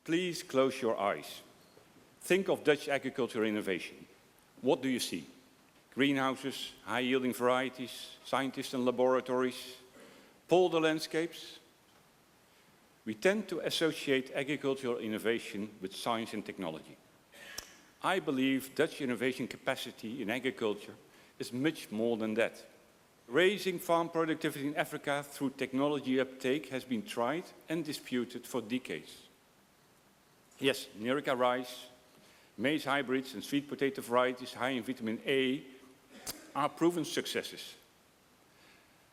Please close your eyes. Think of Dutch agricultural innovation. What do you see? Greenhouses, high-yielding varieties, scientists and laboratories, polder landscapes. We tend to associate agricultural innovation with science and technology. I believe Dutch innovation capacity in agriculture is much more than that. Raising farm productivity in Africa through technology uptake has been tried and disputed for decades. Yes, Nyrica rice, maize hybrids and sweet potato varieties high in vitamin A are proven successes.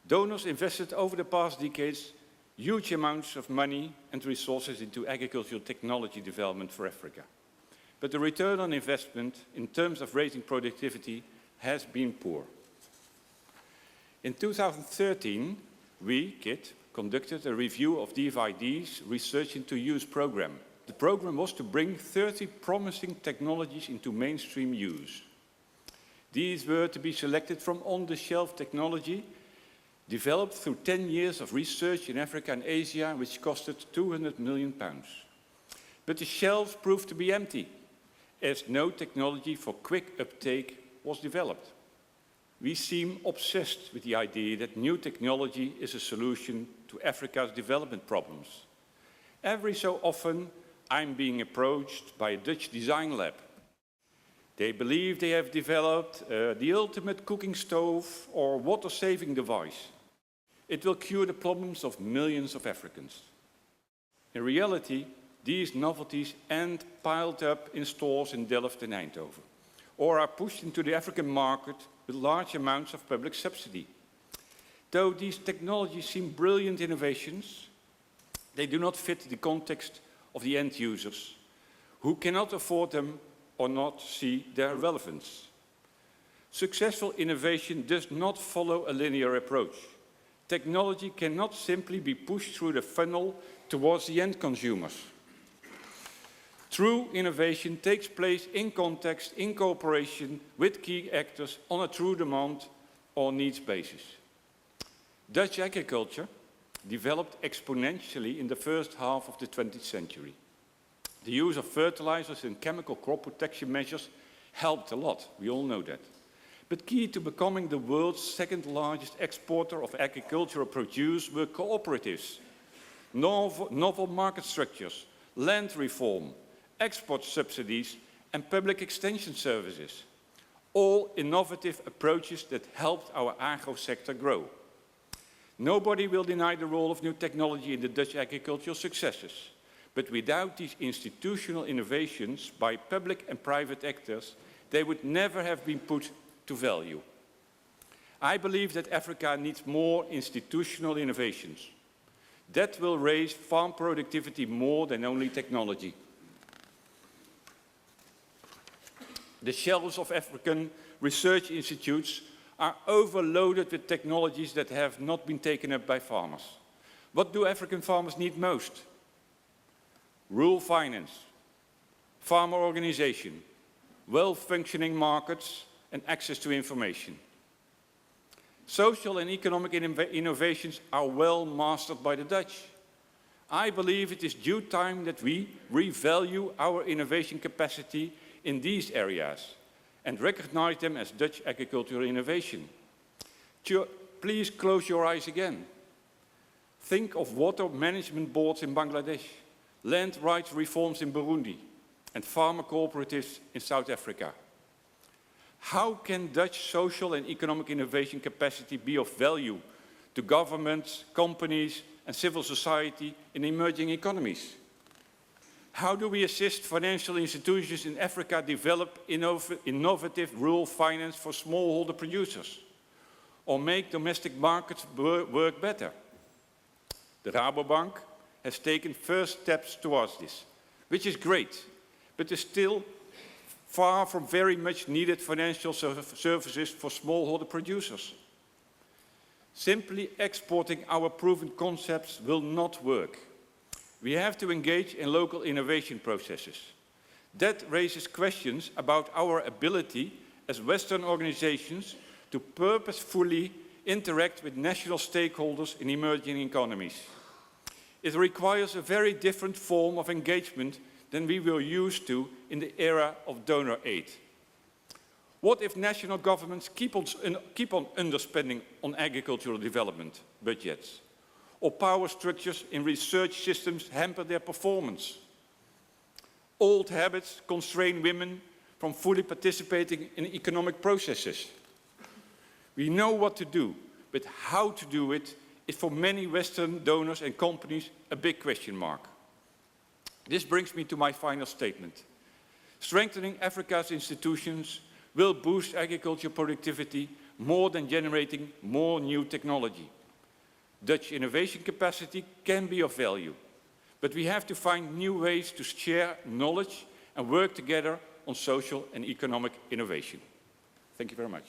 Donors invested over the past decades huge amounts of money and resources into agricultural technology development for Africa. But the return on investment in terms of raising productivity has been poor. In 2013, we, KIT, conducted a review of DFID's Research into Use program. The program was to bring 30 promising technologies into mainstream use. These were to be selected from on-the-shelf technology developed through 10 years of research in Africa and Asia, which costed £200 million. But the shelves proved to be empty, as no technology for quick uptake was developed. We seem obsessed with the idea that new technology is a solution to Africa's development problems. Every so often, I'm being approached by a Dutch design lab. They believe they have developed the ultimate cooking stove or water-saving device. It will cure the problems of millions of Africans. In reality, these novelties end piled up in stores in Delft and Eindhoven, or are pushed into the African market with large amounts of public subsidy. Though these technologies seem brilliant innovations, they do not fit the context of the end users, who cannot afford them or not see their relevance. Successful innovation does not follow a linear approach. Technology cannot simply be pushed through the funnel towards the end consumers. True innovation takes place in context, in cooperation with key actors on a true demand or needs basis. Dutch agriculture developed exponentially in the first half of the 20th century. The use of fertilizers and chemical crop protection measures helped a lot, we all know that. But key to becoming the world's second largest exporter of agricultural produce were cooperatives, novel market structures, land reform, export subsidies and public extension services. All innovative approaches that helped our agro sector grow. Nobody will deny the role of new technology in the Dutch agricultural successes. But without these institutional innovations by public and private actors, they would never have been put to value. I believe that Africa needs more institutional innovations. That will raise farm productivity more than only technology. The shelves of African research institutes are overloaded with technologies that have not been taken up by farmers. What do African farmers need most? Rural finance, farmer organization, well-functioning markets and access to information. Social and economic innovations are well mastered by the Dutch. I believe it is due time that we revalue our innovation capacity in these areas and recognize them as Dutch agricultural innovation. Please close your eyes again. Think of water management boards in Bangladesh, land rights reforms in Burundi, and farmer cooperatives in South Africa. How can Dutch social and economic innovation capacity be of value to governments, companies, and civil society in emerging economies? How do we assist financial institutions in Africa develop innovative rural finance for smallholder producers? Or make domestic markets work better? The Rabobank has taken first steps towards this, which is great, but is still far from very much needed financial services for smallholder producers. Simply exporting our proven concepts will not work. We have to engage in local innovation processes. That raises questions about our ability as Western organizations to purposefully interact with national stakeholders in emerging economies. it requires a very different form of engagement than we were used to in the era of donor aid. What if national governments keep on underspending on agricultural development budgets? Or power structures in research systems hamper their performance? Old habits constrain women from fully participating in economic processes. We know what to do, but how to do it is for many Western donors and companies a big question mark. This brings me to my final statement. Strengthening Africa's institutions will boost agricultural productivity more than generating more new technology. Dutch innovation capacity can be of value, but we have to find new ways to share knowledge and work together on social and economic innovation. Thank you very much.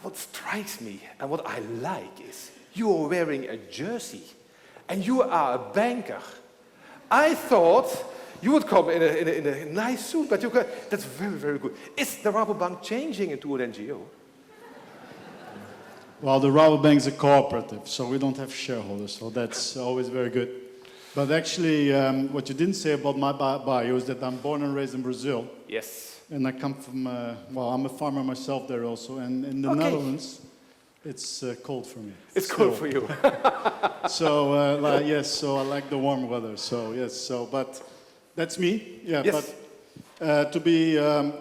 What strikes me and what I like is you are wearing a jersey and you are a banker. I thought you would come in a nice suit, but that's very, very good. Is the Rabobank changing into an NGO? Well, the Rabobank is a cooperative, so we don't have shareholders, so that's always very good. But actually, what you didn't say about my bio is that I'm born and raised in Brazil. Yes. And I come from, well, I'm a farmer myself there also, and in the Netherlands, it's cold for me. It's cold for you. So, yes, so I like the warm weather, so yes, so, but that's me, yeah, yes. But to be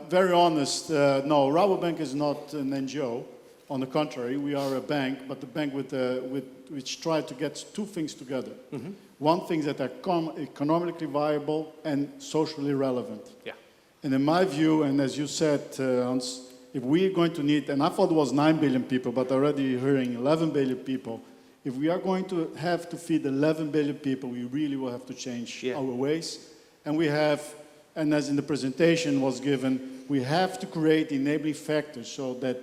very honest, no, Rabobank is not an NGO. On the contrary, we are a bank, but the bank which try to get two things together. Mm-hmm. One thing that are economically viable and socially relevant. Yeah. And in my view, and as you said, Hans, if we're going to need, and I thought it was 9 billion people, but already hearing 11 billion people, if we are going to have to feed 11 billion people, we really will have to change our ways. And we have, and as in the presentation was given, we have to create enabling factors so that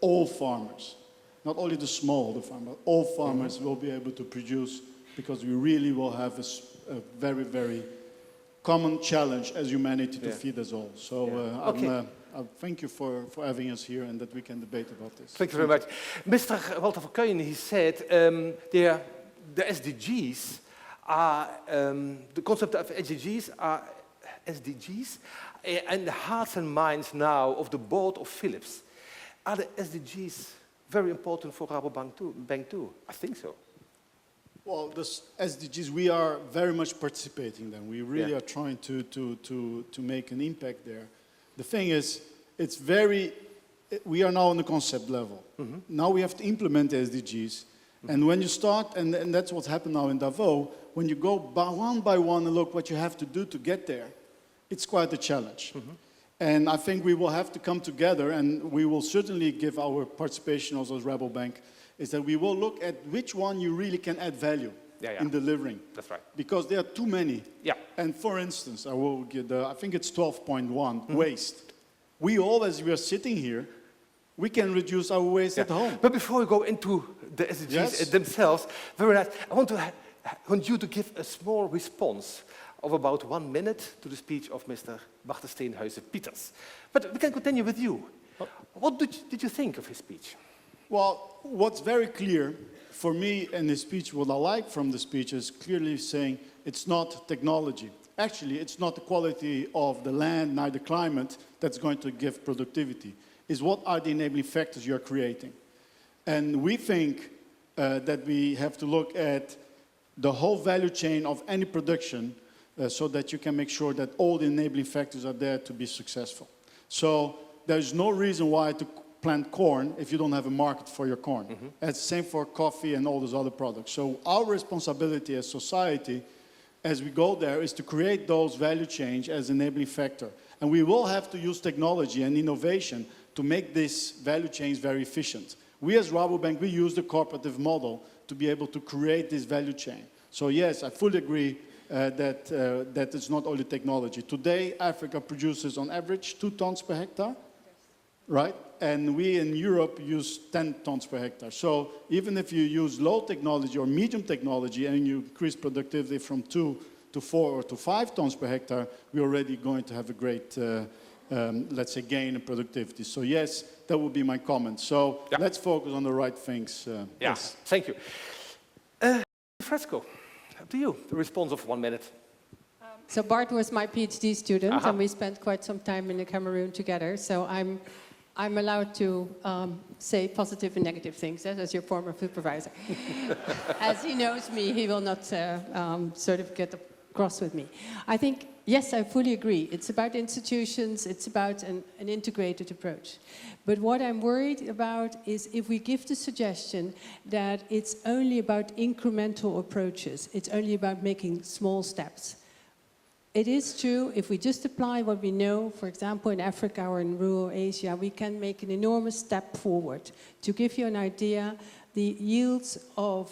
all farmers, not only the smallholder farmer, all farmers will be able to produce, because we really will have a very, very common challenge as humanity to feed us all. So I thank you for having us here and that we can debate about this. Thank you very much. Mr. Walter van Keuyen, he said the SDGs are, the concept of SDGs are SDGs and the hearts and minds now of the board of Philips. Are the SDGs very important for Rabobank too? I think so. Well, the SDGs, we are very much participating in them. We really are trying to make an impact there. The thing is, we are now on the concept level. Mm-hmm. Now we have to implement the SDGs. Mm-hmm. And when you start, and that's what's happened now in Davos, when you go by one and look what you have to do to get there, it's quite a challenge. Mm-hmm. And I think we will have to come together, and we will certainly give our participation also as Rabobank, is that we will look at which one you really can add value in delivering. That's right. Because there are too many. Yeah. And for instance, I will give I think it's 12.1, waste. We all, as we are sitting here, we can reduce our waste at home. But before we go into the SDGs themselves, very nice. I want you to give a small response of about 1 minute to the speech of Mr. Bart de Steenhuijsen Piters. But we can continue with you. What did you think of his speech? Well, what's very clear for me in his speech, what I like from the speech is clearly saying it's not technology. Actually, it's not the quality of the land, neither climate, that's going to give productivity. It's what are the enabling factors you're creating. And we think that we have to look at the whole value chain of any production so that you can make sure that all the enabling factors are there to be successful. So there's no reason why to plant corn if you don't have a market for your corn. Mm-hmm. It's the same for coffee and all those other products. So our responsibility as society, as we go there, is to create those value chains as enabling factor. And we will have to use technology and innovation to make these value chains very efficient. We as Rabobank, we use the cooperative model to be able to create this value chain. So yes, I fully agree that it's not only technology. Today, Africa produces on average 2 tons per hectare, right? And we in Europe use 10 tons per hectare. So even if you use low technology or medium technology and you increase productivity from 2 to 4 or to 5 tons per hectare, we're already going to have a great let's say, gain in productivity. So yes, that would be my comment. So Yeah. let's focus on the right things. Yes, thank you. Fresco, up to you, the response of 1 minute. So Bart was my PhD student, Aha. and we spent quite some time in the Cameroon together. So I'm allowed to say positive and negative things as your former supervisor. As he knows me, he will not sort of get across with me. I think, yes, I fully agree. It's about institutions, it's about an integrated approach. But what I'm worried about is if we give the suggestion that it's only about incremental approaches, it's only about making small steps. It is true, if we just apply what we know, for example, in Africa or in rural Asia, we can make an enormous step forward. To give you an idea, the yields of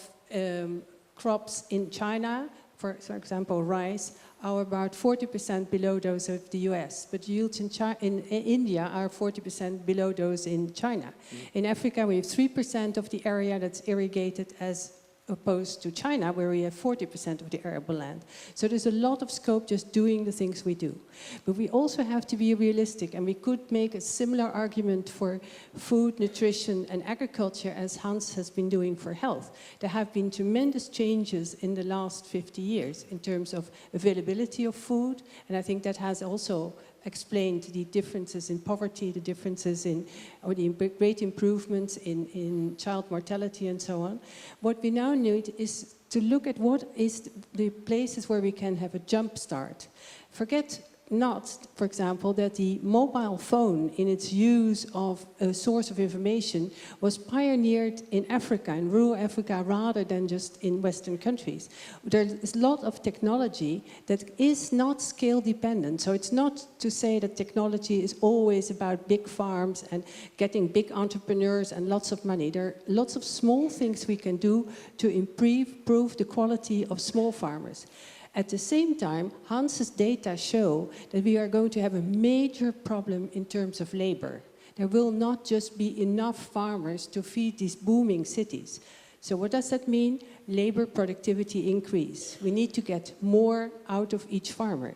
crops in China, for example, rice, are about 40% below those of the US, but yields in India are 40% below those in China. In Africa, we have 3% of the area that's irrigated as opposed to China, where we have 40% of the arable land. So there's a lot of scope just doing the things we do. But we also have to be realistic, and we could make a similar argument for food, nutrition, and agriculture as Hans has been doing for health. There have been tremendous changes in the last 50 years in terms of availability of food, and I think that has also explained the differences in poverty, the differences in, or the great improvements in child mortality and so on. What we now need is to look at what is the places where we can have a jump start. Forget not, for example, that the mobile phone in its use of a source of information was pioneered in Africa, in rural Africa, rather than just in Western countries. There is a lot of technology that is not scale dependent. So it's not to say that technology is always about big farms and getting big entrepreneurs and lots of money. There are lots of small things we can do to improve the quality of small farmers. At the same time, Hans's data show that we are going to have a major problem in terms of labor. There will not just be enough farmers to feed these booming cities. So what does that mean? Labor productivity increase. We need to get more out of each farmer.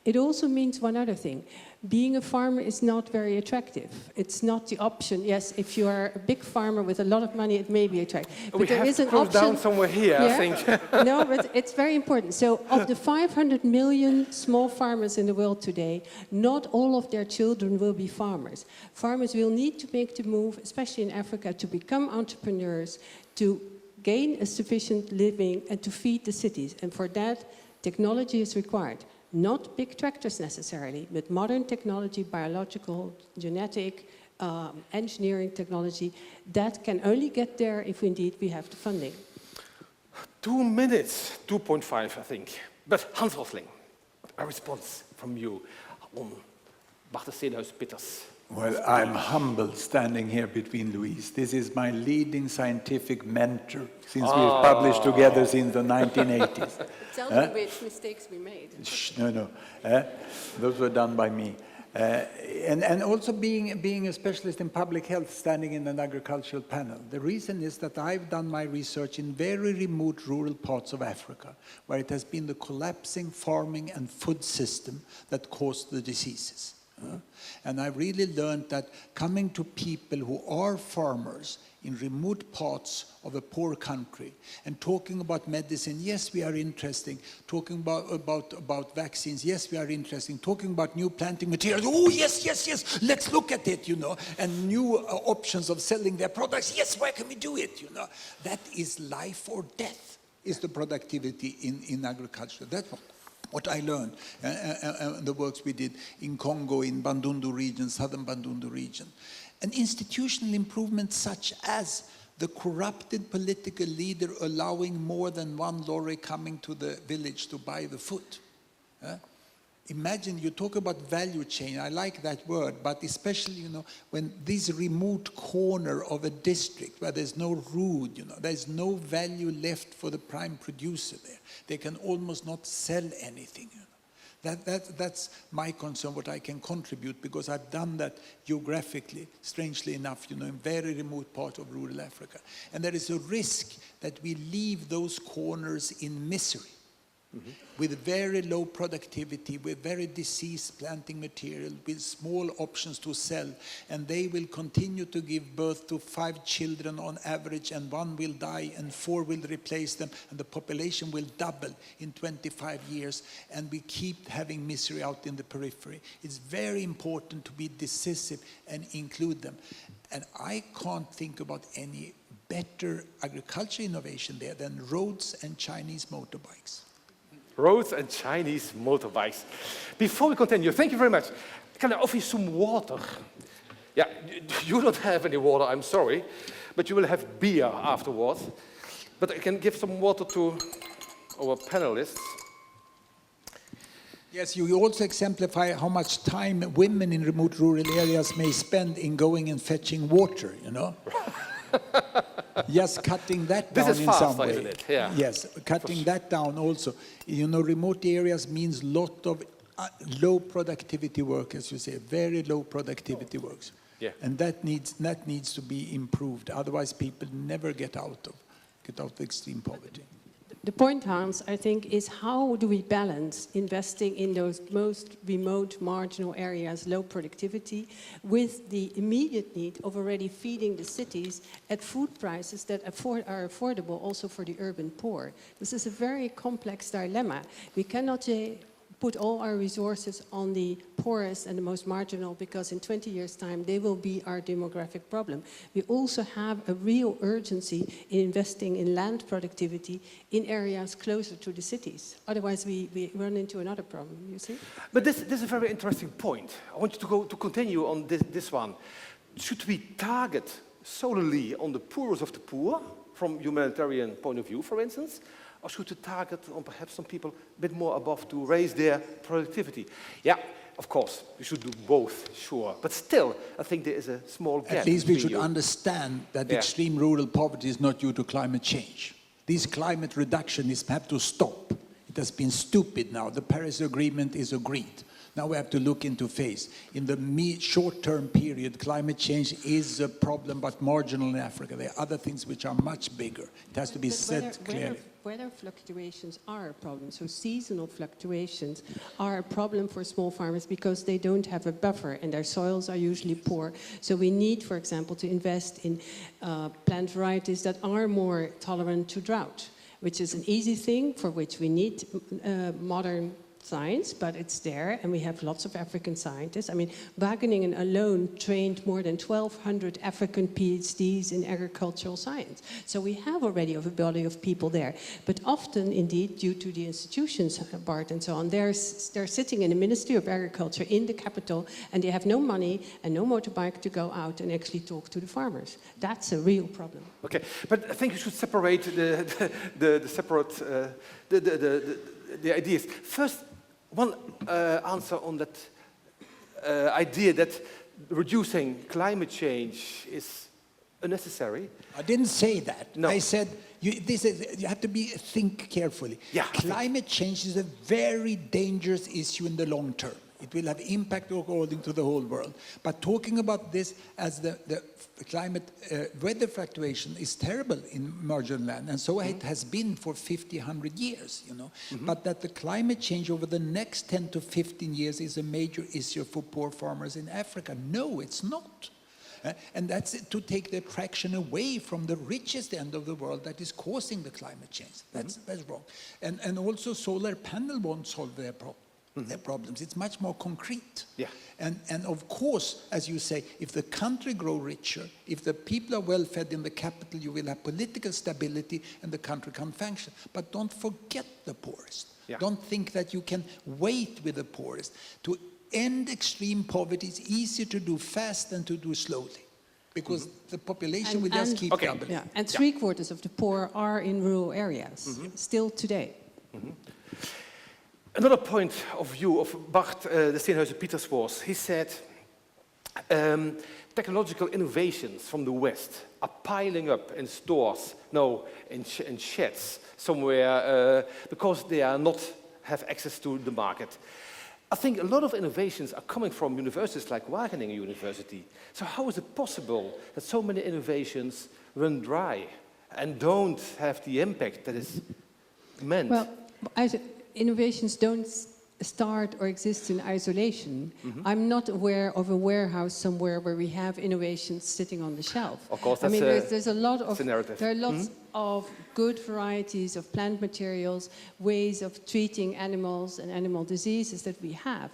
It also means one other thing. Being a farmer is not very attractive. It's not the option. Yes, if you are a big farmer with a lot of money, it may be attractive. But there is an option. Down somewhere here, yeah? I think. No, but it's very important. So of the 500 million small farmers in the world today, not all of their children will be farmers. Farmers will need to make the move, especially in Africa, to become entrepreneurs, to gain a sufficient living and to feed the cities. And for that, technology is required. Not big tractors necessarily, but modern technology, biological, genetic, engineering technology, that can only get there if indeed we have the funding. 2 minutes, 2.5 I think. But Hans Rosling, a response from you on Bart de Steenhuijsen Piters. Well, I'm humbled standing here between Louise. This is my leading scientific mentor since we've published together since the 1980s. Tell me which mistakes we made. No. Those were done by me. And also being a specialist in public health, standing in an agricultural panel. The reason is that I've done my research in very remote rural parts of Africa, where it has been the collapsing farming and food system that caused the diseases. And I really learned that coming to people who are farmers in remote parts of a poor country and talking about medicine, yes, we are interesting. Talking about vaccines, yes, we are interesting. Talking about new planting materials, oh, yes, let's look at it, you know. And new options of selling their products, yes, where can we do it, you know. That is life or death, is the productivity in agriculture. That's what I learned, the works we did in Congo, in Bandundu region, southern Bandundu region. An institutional improvement such as the corrupted political leader allowing more than one lorry coming to the village to buy the food. Imagine, you talk about value chain, I like that word, but especially, you know, when this remote corner of a district where there's no road, you know, there's no value left for the prime producer there. They can almost not sell anything. You know. That's my concern, what I can contribute, because I've done that geographically, strangely enough, you know, in very remote part of rural Africa. And there is a risk that we leave those corners in misery. with very low productivity, with very diseased planting material, with small options to sell, and they will continue to give birth to 5 children on average, and 1 will die and 4 will replace them, and the population will double in 25 years, and we keep having misery out in the periphery. It's very important to be decisive and include them. And I can't think about any better agriculture innovation there than roads and Chinese motorbikes. Roads and Chinese motorbikes. Before we continue, thank you very much. Can I offer you some water? Yeah, you don't have any water, I'm sorry, but you will have beer afterwards. But I can give some water to our panelists. Yes, you also exemplify how much time women in remote rural areas may spend in going and fetching water, you know? Just cutting that down This is in faster, some way. isn't it? Yeah. Yes, cutting that down also. You know, remote areas means lot of low productivity work, as you say, very low productivity works. Yeah. And that needs to be improved. Otherwise, people never get out of extreme poverty. The point, Hans, I think, is how do we balance investing in those most remote, marginal areas, low productivity, with the immediate need of already feeding the cities at food prices that are affordable also for the urban poor. This is a very complex dilemma. We cannot put all our resources on the poorest and the most marginal, because in 20 years' time they will be our demographic problem. We also have a real urgency in investing in land productivity in areas closer to the cities. Otherwise we run into another problem, you see? But this is a very interesting point. I want you to continue on this one. Should we target solely on the poorest of the poor, from humanitarian point of view, for instance? Or should we target on perhaps some people a bit more above to raise their productivity? Yeah, of course, we should do both, sure. But still, I think there is a small gap. At least we should between you. understand that extreme rural poverty is not due to climate change. This climate reduction have to stop. It has been stupid now. The Paris Agreement is agreed. Now we have to look into phase. In the short-term period, climate change is a problem, but marginal in Africa. There are other things which are much bigger. It has to be said clearly. Weather fluctuations are a problem. So seasonal fluctuations are a problem for small farmers because they don't have a buffer and their soils are usually poor. So we need, for example, to invest in plant varieties that are more tolerant to drought, which is an easy thing for which we need modern science, but it's there, and we have lots of African scientists. I mean, Wageningen alone trained more than 1,200 African PhDs in agricultural science. So we have already a body of people there. But often, indeed, due to the institutions, Bart and so on, they're sitting in the Ministry of Agriculture in the capital, and they have no money and no motorbike to go out and actually talk to the farmers. That's a real problem. Okay, but I think you should separate the ideas. First, one answer on that idea that reducing climate change is unnecessary. I didn't say that. No. I said you have to think carefully. Yeah. Climate change is a very dangerous issue in the long term. It will have impact according to the whole world. But talking about this as the climate weather fluctuation is terrible in marginal land, and so it has been for 50, 100 years, you know. But that the climate change over the next 10 to 15 years is a major issue for poor farmers in Africa. No, it's not. And that's to take the attraction away from the richest end of the world that is causing the climate change. That's wrong. And also solar panel won't solve their problems. It's much more concrete. Yeah. And of course, as you say, if the country grow richer, if the people are well fed in the capital, you will have political stability and the country can function. But don't forget the poorest. Yeah. Don't think that you can wait with the poorest. To end extreme poverty is easier to do fast than to do slowly, because the population will just keep doubling. Yeah, and three-quarters of the poor are in rural areas, still today. Another point of view of Bart de Steenhuijsen Piters was, he said, technological innovations from the West are piling up in stores, in sheds somewhere, because they are not have access to the market. I think a lot of innovations are coming from universities like Wageningen University. So how is it possible that so many innovations run dry and don't have the impact that is meant? Well, innovations don't start or exist in isolation. I'm not aware of a warehouse somewhere where we have innovations sitting on the shelf. Of course, I mean, that's there's a lot of the narrative. there are lots of good varieties of plant materials, ways of treating animals and animal diseases that we have.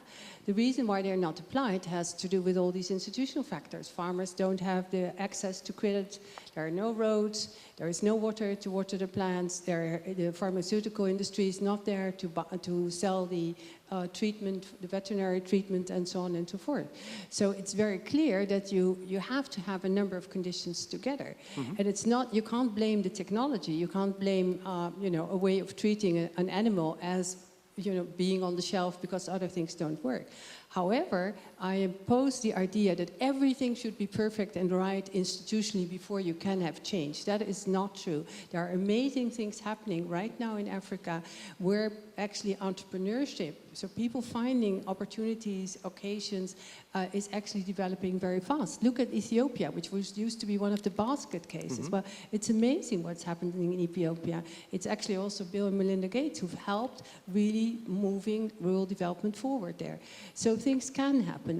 The reason why they're not applied has to do with all these institutional factors. Farmers don't have the access to credit, there are no roads, there is no water to water the plants, the pharmaceutical industry is not there to sell the treatment, the veterinary treatment, and so on and so forth. So it's very clear that you have to have a number of conditions together. And it's not, you can't blame the technology, you can't blame a way of treating an animal as being on the shelf because other things don't work. However, I oppose the idea that everything should be perfect and right institutionally before you can have change. That is not true. There are amazing things happening right now in Africa where actually entrepreneurship, so people finding opportunities, occasions, is actually developing very fast. Look at Ethiopia, which used to be one of the basket cases. Well, it's amazing what's happening in Ethiopia. It's actually also Bill and Melinda Gates who've helped really moving rural development forward there. So things can happen.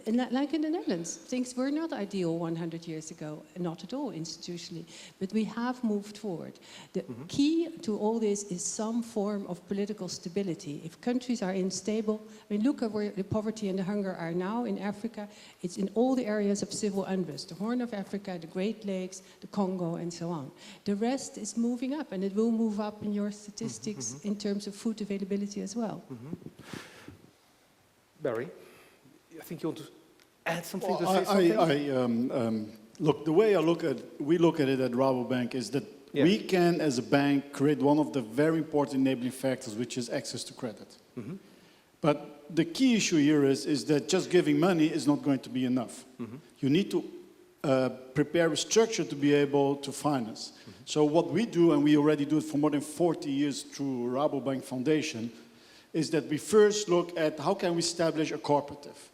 And like in the Netherlands, things were not ideal 100 years ago, not at all institutionally, but we have moved forward. The key to all this is some form of political stability. If countries are unstable, I mean, look at where the poverty and the hunger are now in Africa. It's in all the areas of civil unrest, the Horn of Africa, the Great Lakes, the Congo, and so on. The rest is moving up, and it will move up in your statistics in terms of food availability as well. Barry, I think you want to add something Well, to say something? Look, the way we look at it at Rabobank is that we can, as a bank, create one of the very important enabling factors, which is access to credit. But the key issue here is that just giving money is not going to be enough. You need to prepare a structure to be able to finance. So what we do, and we already do it for more than 40 years through Rabobank Foundation, is that we first look at how can we establish a cooperative.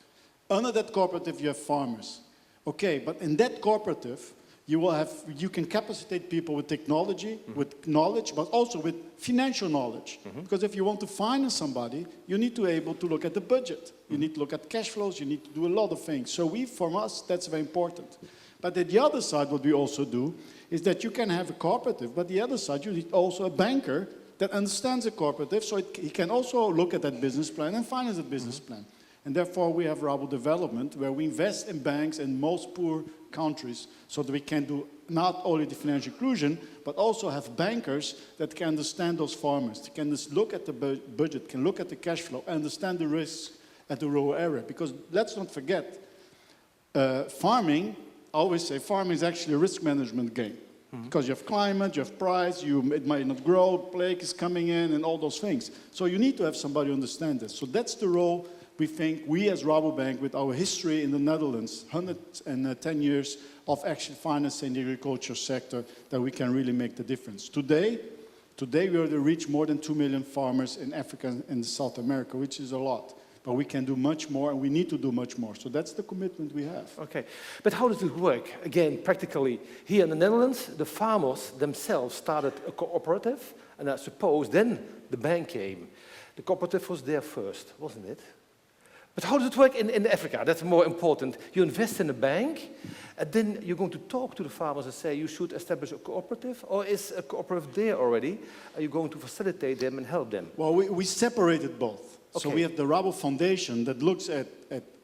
Under that cooperative, you have farmers. Okay, but in that cooperative, you can capacitate people with technology, with knowledge, but also with financial knowledge. Because if you want to finance somebody, you need to be able to look at the budget. You need to look at cash flows. You need to do a lot of things. So from us, that's very important. But at the other side, what we also do is that you can have a cooperative, but the other side, you need also a banker that understands the cooperative, so he can also look at that business plan and finance that business plan. And therefore, we have Rabo Development, where we invest in banks in most poor countries, so that we can do not only the financial inclusion, but also have bankers that can understand those farmers, can just look at the budget, can look at the cash flow, understand the risks at the rural area. Because let's not forget, farming, I always say farming is actually a risk management game. Because you have climate, you have price, it might not grow, plague is coming in, and all those things. So you need to have somebody who understands this. So that's the role we think we as Rabobank, with our history in the Netherlands, 110 years of actually financing the agriculture sector, that we can really make the difference. Today we already reach more than 2 million farmers in Africa and South America, which is a lot. But we can do much more, and we need to do much more. So that's the commitment we have. Okay, but how does it work? Again, practically, here in the Netherlands, the farmers themselves started a cooperative, and I suppose then the bank came. The cooperative was there first, wasn't it? But how does it work in Africa? That's more important. You invest in a bank, and then you're going to talk to the farmers and say you should establish a cooperative, or is a cooperative there already? Are you going to facilitate them and help them? Well, we separated both. Okay. So we have the Rabo Foundation that looks at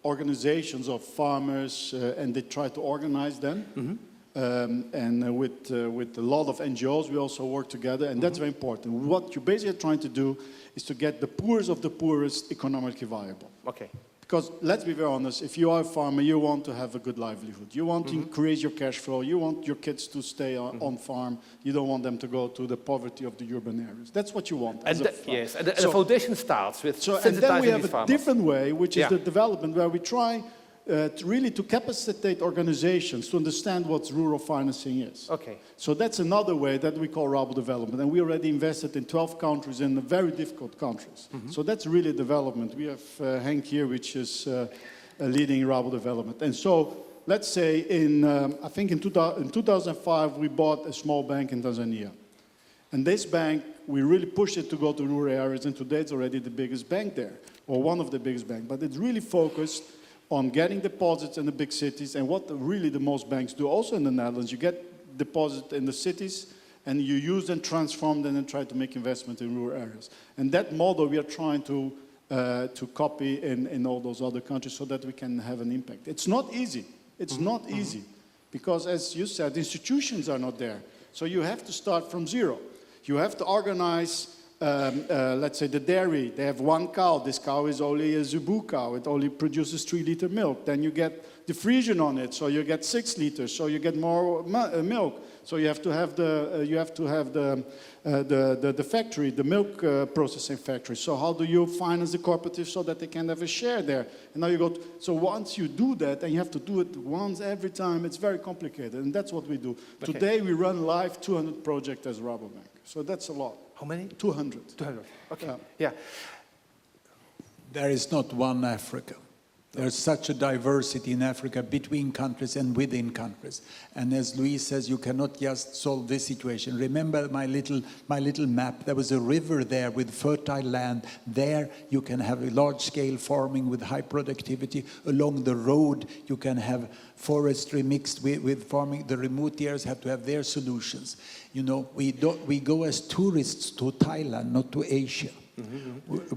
organizations of farmers, and they try to organize them. And with a lot of NGOs, we also work together, and that's very important. What you're basically trying to do is to get the poorest of the poorest economically viable. Okay. Because let's be very honest, if you are a farmer, you want to have a good livelihood. You want to increase your cash flow. You want your kids to stay on farm. You don't want them to go to the poverty of the urban areas. That's what you want. And the foundation starts with and sensitizing then we have these a farmers. different way, which is the development, where we try to capacitate organizations to understand what rural financing is. Okay. So that's another way that we call Rabo Development. And we already invested in 12 countries, in very difficult countries. So that's really development. We have Henk here, which is leading Rabo Development. And so let's say I think in 2005, we bought a small bank in Tanzania. And this bank we really pushed it to go to rural areas, and today it's already the biggest bank there, or one of the biggest banks. But it's really focused on getting deposits in the big cities, and what really the most banks do also in the Netherlands, you get deposits in the cities, and you use them, transform them, and try to make investment in rural areas. And that model we are trying to copy in all those other countries so that we can have an impact. It's not easy. It's not easy. Because as you said, institutions are not there. So you have to start from zero. You have to organize, let's say the dairy. They have one cow. This cow is only a Zebu cow. It only produces 3 liter milk. Then you get diffusion on it, so you get 6 liters. So you get more milk. So you have to have the factory, the milk processing factory. So how do you finance the cooperative so that they can have a share there? And now you go. So once you do that, and you have to do it once every time, it's very complicated, and that's what we do. Okay. Today we run live 200 projects as Rabobank. So that's a lot. How many? 200. 200. Okay. Yeah. There is not one Africa. There's such a diversity in Africa between countries and within countries. And as Louise says, you cannot just solve this situation. Remember my little map. There was a river there with fertile land. There you can have a large-scale farming with high productivity. Along the road you can have forestry mixed with farming. The remote areas have to have their solutions. You know, we go as tourists to Thailand, not to Asia.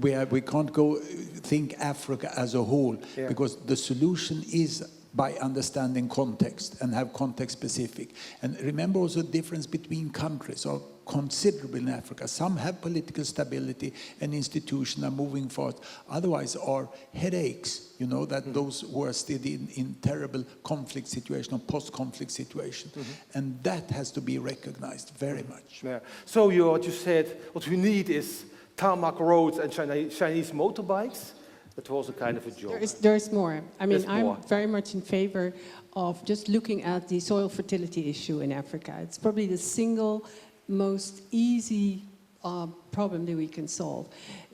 We can't go think Africa as a whole, because the solution is by understanding context and have context specific. And remember also the difference between countries are considerable in Africa. Some have political stability and institutions are moving forward. Otherwise are headaches, you know, that those who are still in terrible conflict situation or post-conflict situation. And that has to be recognized very much. Yeah. So what you said, what we need is tarmac roads and Chinese motorbikes. That was a kind of a joke. There's more. I mean, There's more. I'm very much in favor of just looking at the soil fertility issue in Africa. It's probably the single most easy problem that we can solve.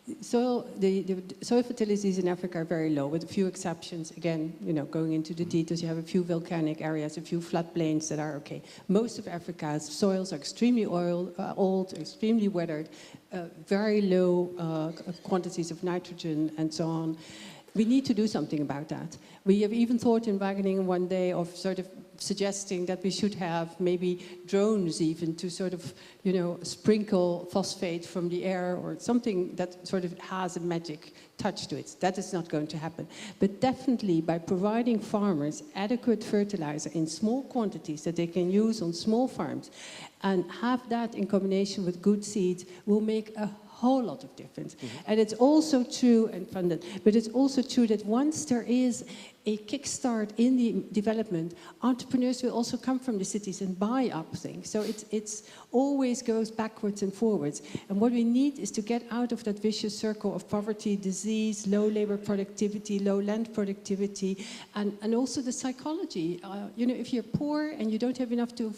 The soil fertilities in Africa are very low, with a few exceptions. Again, you know, going into the details, you have a few volcanic areas, a few floodplains that are okay. Most of Africa's soils are extremely old, extremely weathered, very low quantities of nitrogen and so on. We need to do something about that. We have even thought in Wageningen one day of sort of suggesting that we should have maybe drones even to sort of, you know, sprinkle phosphate from the air or something that sort of has a magic touch to it. That is not going to happen. But definitely by providing farmers adequate fertilizer in small quantities that they can use on small farms and have that in combination with good seeds will make a whole lot of difference. And it's also true, and funded, but it's also true that once there is a kickstart in the development, entrepreneurs will also come from the cities and buy up things. So it's always goes backwards and forwards. And what we need is to get out of that vicious circle of poverty, disease, low labor productivity, low land productivity, and also the psychology. You know, if you're poor and you don't have enough to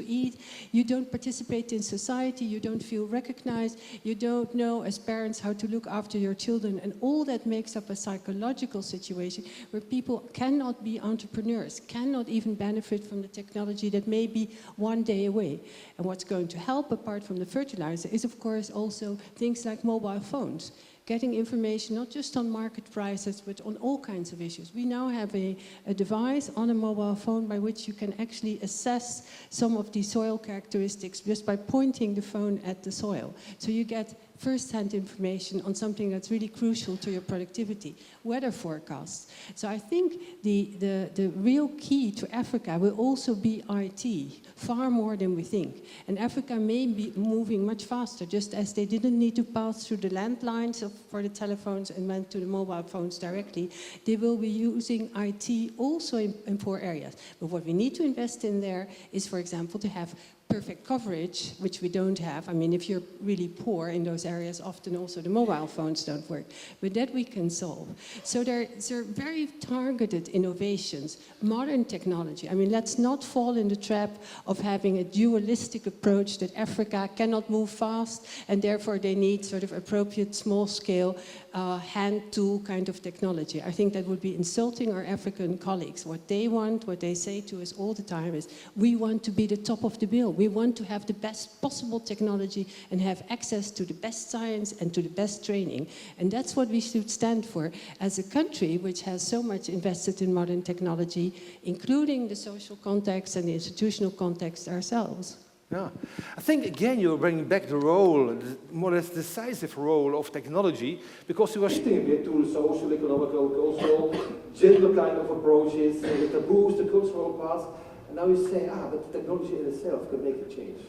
eat, you don't participate in society, you don't feel recognized, you don't know as parents how to look after your children, and all that makes up a psychological situation where people cannot be entrepreneurs, cannot even benefit from the technology that may be one day away. And what's going to help, apart from the fertilizer, is of course also things like mobile phones. Getting information not just on market prices, but on all kinds of issues. We now have a device on a mobile phone by which you can actually assess some of the soil characteristics just by pointing the phone at the soil. So you get first-hand information on something that's really crucial to your productivity, weather forecasts. So I think the real key to Africa will also be IT, far more than we think. And Africa may be moving much faster, just as they didn't need to pass through the landlines for the telephones and went to the mobile phones directly. They will be using IT also in poor areas. But what we need to invest in there is, for example, to have perfect coverage, which we don't have. I mean, if you're really poor in those areas, often also the mobile phones don't work. But that we can solve. So there are very targeted innovations, modern technology. I mean, let's not fall in the trap of having a dualistic approach that Africa cannot move fast and therefore they need sort of appropriate small-scale hand tool kind of technology. I think that would be insulting our African colleagues. What they want, what they say to us all the time is, we want to be the top of the bill. We want to have the best possible technology and have access to the best science and to the best training. And that's what we should stand for as a country which has so much invested in modern technology, including the social context and the institutional context ourselves. Yeah. I think, again, you're bringing back the role, the more or less decisive role of technology, because you are sticking a bit to the social, economical, cultural, gender kind of approaches, the taboos, the cultural parts, and now you say, but the technology in itself can make a change.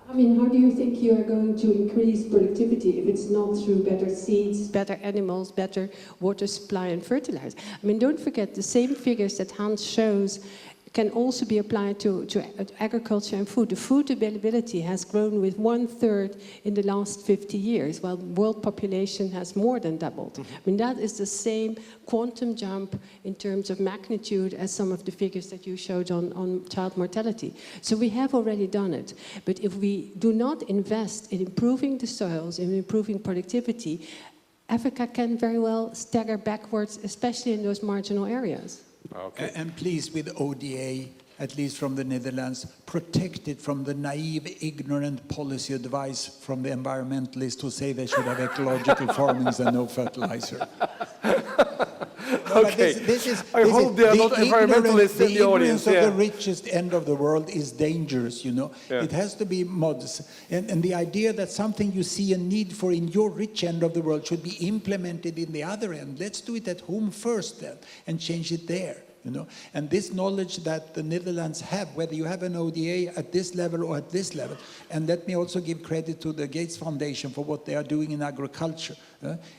I mean, how do you think you are going to increase productivity if it's not through better seeds, better animals, better water supply and fertilizer? I mean, don't forget the same figures that Hans shows can also be applied to agriculture and food. The food availability has grown with 1/3 in the last 50 years, while world population has more than doubled. I mean, that is the same quantum jump in terms of magnitude as some of the figures that you showed on child mortality. So we have already done it. But if we do not invest in improving the soils, in improving productivity, Africa can very well stagger backwards, especially in those marginal areas. Okay. And please, with ODA, at least from the Netherlands, protect it from the naive, ignorant policy advice from the environmentalists who say they should have ecological farmings and no fertilizer. Okay. I hope there are not environmentalists in the audience. The ignorance of the richest end of the world is dangerous, you know. Yeah. It has to be modest. And the idea that something you see a need for in your rich end of the world should be implemented in the other end. Let's do it at home first then and change it there. You know, and this knowledge that the Netherlands have, whether you have an ODA at this level or at this level, and let me also give credit to the Gates Foundation for what they are doing in agriculture.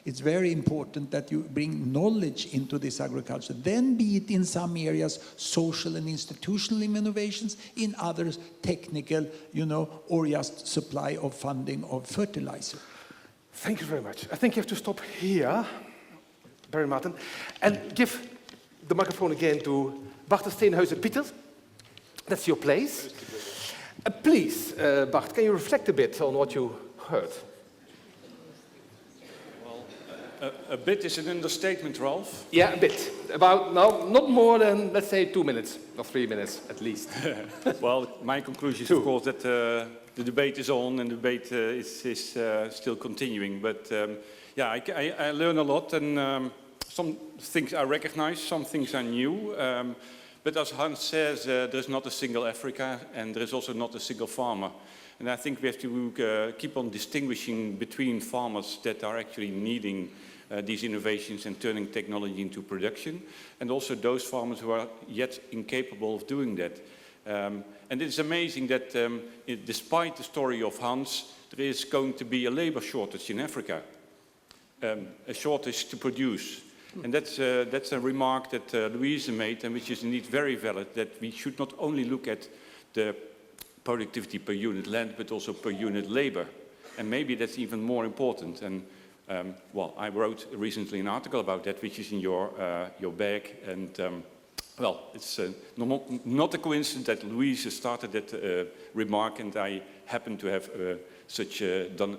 It's very important that you bring knowledge into this agriculture. Then be it in some areas social and institutional innovations, in others technical, you know, or just supply of funding of fertilizer. Thank you very much. I think you have to stop here, Barry Martin, and give the microphone again to Bart de Steenhuijsen Piters. That's your place. Please, Bart, can you reflect a bit on what you heard? Well, a bit is an understatement, Ralph. Yeah, a bit. About, no, not more than, let's say, 2 minutes, or 3 minutes at least. Well, my conclusion is, of course, that the debate is on and the debate is still continuing. But yeah, I learn a lot, and some things I recognize, some things are new. But as Hans says, there's not a single Africa, and there is also not a single farmer. And I think we have to keep on distinguishing between farmers that are actually needing these innovations and turning technology into production, and also those farmers who are yet incapable of doing that. And it's amazing that despite the story of Hans, there is going to be a labor shortage in Africa, a shortage to produce. And that's a remark that Louise made, and which is indeed very valid, that we should not only look at the productivity per unit land, but also per unit labor. And maybe that's even more important. And well, I wrote recently an article about that, which is in your bag. And well, it's not a coincidence that Louise started that remark, and I happen to have done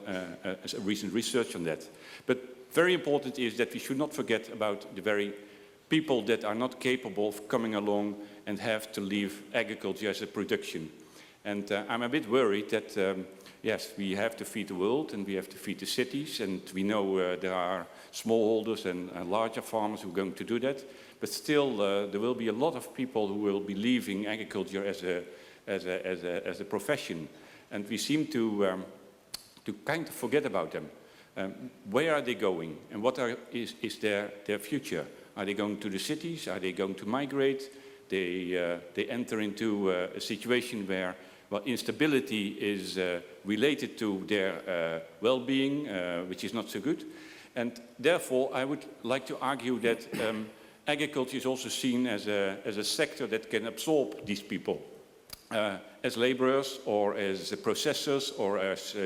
recent research on that. But very important is that we should not forget about the very people that are not capable of coming along and have to leave agriculture as a production. And I'm a bit worried that, yes, we have to feed the world and we have to feed the cities, and we know there are smallholders and larger farmers who are going to do that. But still, there will be a lot of people who will be leaving agriculture as a profession. And we seem to kind of forget about them. Where are they going, and what is their future? Are they going to the cities? Are they going to migrate? They enter into a situation where, well, instability is related to their well-being, which is not so good. And therefore, I would like to argue that agriculture is also seen as a sector that can absorb these people as laborers, or as processors, or as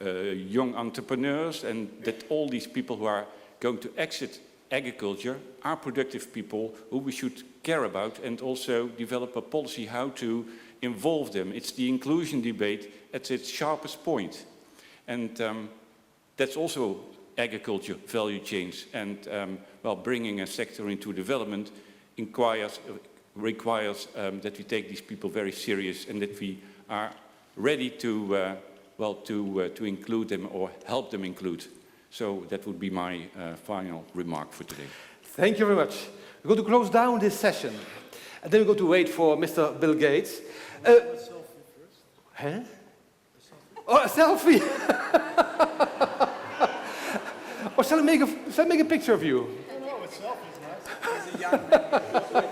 young entrepreneurs, and that all these people who are going to exit agriculture are productive people who we should care about, and also develop a policy how to involve them. It's the inclusion debate at its sharpest point. And that's also agriculture value chains. And well, bringing a sector into development requires that we take these people very serious, and that we are ready to, to include them or help them include. So that would be my final remark for today. Thank you very much. We're going to close down this session. And then we're going to wait for Mr. Bill Gates. A selfie first. Huh? Oh, a selfie! Or shall I make a picture of you? No, a selfie is nice. He's a young man.